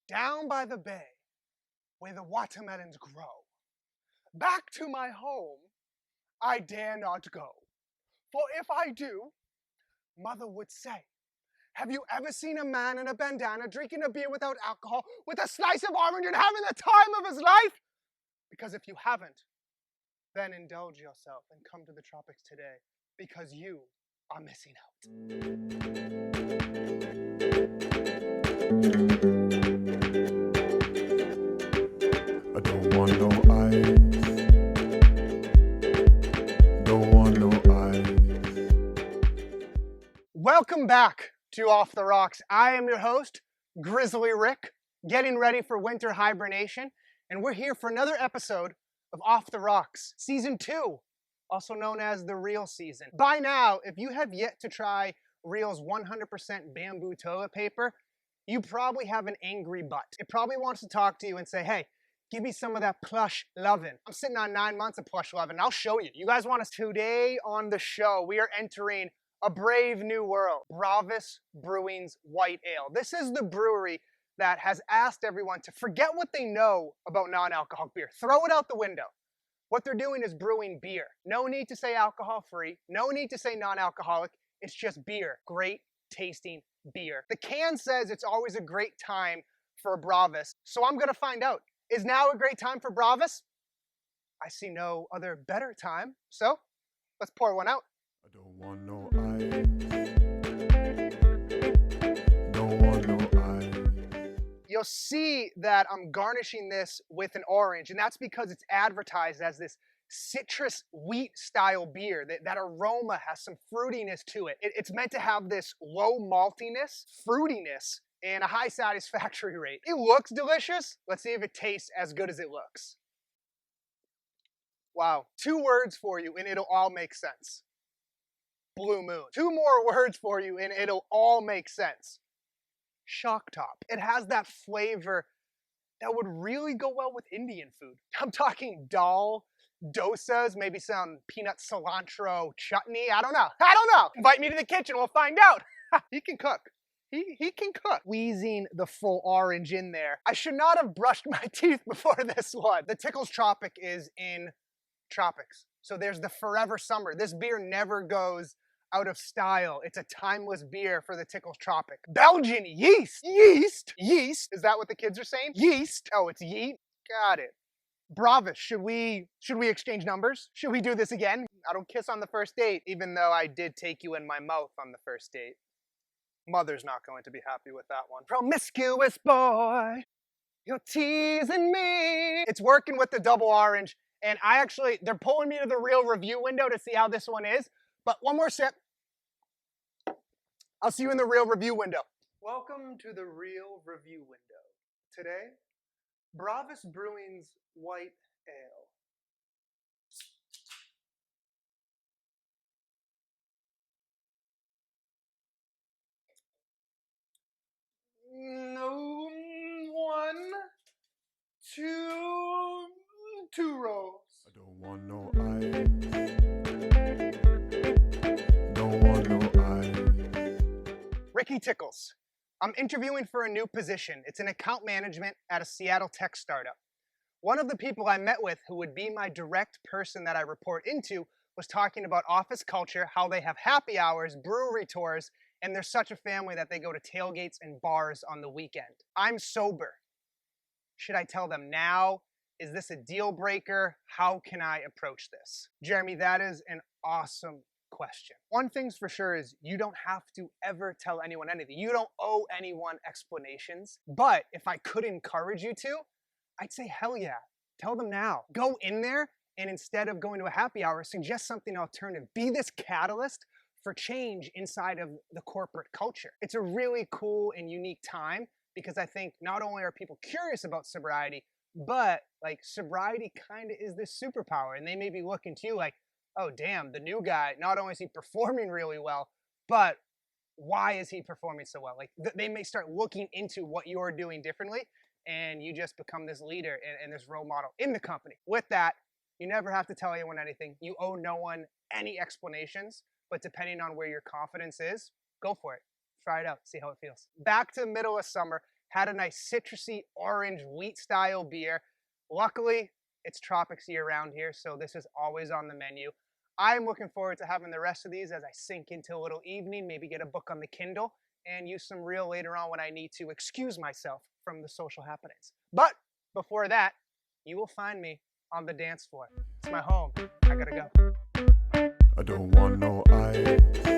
down by the bay where the watermelons grow. Back to my home I dare not go, for if I do, mother would say, have you ever seen a man in a bandana drinking a beer without alcohol with a slice of orange and having the time of his life? Because if you haven't, then indulge yourself and come to the tropics today, because you are missing out. I don't want no ice. Don't want no ice. Welcome back to Off the Rocks. I am your host, Grizzly Rick, getting ready for winter hibernation, and we're here for another episode of Off the Rocks, Season 2, also known as the Real Season. By now, if you have yet to try Real's 100% bamboo toilet paper, you probably have an angry butt. It probably wants to talk to you and say, hey, give me some of that plush lovin'. I'm sitting on 9 months of plush lovin'. I'll show you. You guys want us? Today on the show, we are entering a brave new world. Bravus Brewing's White Ale. This is the brewery that has asked everyone to forget what they know about non-alcoholic beer. Throw it out the window. What they're doing is brewing beer. No need to say alcohol-free. No need to say non-alcoholic. It's just beer. Great tasting beer. The can says it's always a great time for a Bravus. So I'm gonna find out. Is now a great time for Bravus? I see no other better time. So let's pour one out. I don't want no ice. Don't want no ice. You'll see that I'm garnishing this with an orange, and that's because it's advertised as this citrus wheat style beer. That aroma has some fruitiness to it. It's meant to have this low maltiness, fruitiness, and a high satisfactory rate. It looks delicious. Let's see if it tastes as good as it looks. Wow, 2 words for you and it'll all make sense. Blue moon. 2 more words for you and it'll all make sense. Shock top. It has that flavor that would really go well with Indian food. I'm talking dal, dosas, maybe some peanut cilantro chutney. I don't know. Invite me to the kitchen, we'll find out. He can cook. He can cook. Squeezing the full orange in there. I should not have brushed my teeth before this one. The Tickles Tropic is in tropics. So there's the forever summer. This beer never goes out of style. It's a timeless beer for the Tickles Tropic. Belgian Yeast. Yeast. Is that what the kids are saying? Yeast. Oh, it's yeet. Got it. Bravus, should we exchange numbers? Should we do this again? I don't kiss on the first date, even though I did take you in my mouth on the first date. Mother's not going to be happy with that one. Promiscuous boy, you're teasing me. It's working with the double orange, and they're pulling me to the real review window to see how this one is. But one more sip. I'll see you in the real review window. Welcome to the real review window. Today, Bravus Brewing's White Ale. No, 1, 2 rolls. I don't want no ice. Don't want no ice. RickieTicklez. I'm interviewing for a new position. It's in account management at a Seattle tech startup. One of the people I met with who would be my direct person that I report into was talking about office culture, how they have happy hours, brewery tours, and they're such a family that they go to tailgates and bars on the weekend. I'm sober. Should I tell them now? Is this a deal breaker? How can I approach this? Jeremy, that is an awesome question. One thing's for sure is you don't have to ever tell anyone anything. You don't owe anyone explanations. But if I could encourage you to, I'd say hell yeah. Tell them now. Go in there and instead of going to a happy hour, suggest something alternative. Be this catalyst for change inside of the corporate culture. It's a really cool and unique time because I think not only are people curious about sobriety, but like sobriety kind of is this superpower, and they may be looking to you like, oh damn, the new guy, not only is he performing really well, but why is he performing so well? Like they may start looking into what you're doing differently, and you just become this leader and this role model in the company. With that, you never have to tell anyone anything. You owe no one any explanations, but depending on where your confidence is, go for it. Try it out, see how it feels. Back to middle of summer, Had a nice citrusy orange wheat style beer. Luckily, it's tropics year round here, so this is always on the menu. I'm looking forward to having the rest of these as I sink into a little evening, maybe get a book on the Kindle, and use some reel later on when I need to excuse myself from the social happenings. But before that, you will find me on the dance floor. It's my home. I gotta go. I don't want no ice.